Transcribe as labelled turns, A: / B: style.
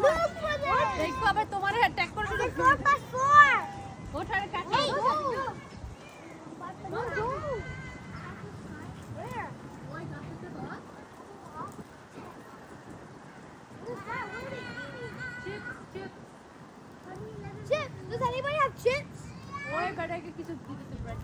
A: Look for them.
B: देखो अबे तुम्हारे अटैक कर
A: Okay, 4x4.
B: वो ठाड़े काट
A: Hey,
B: दो
A: go.
B: No, go.
A: Where?
B: Chips.
A: Chips. Does anybody have chips?
B: ओए गड़े के किसी दूसरे ब्रेड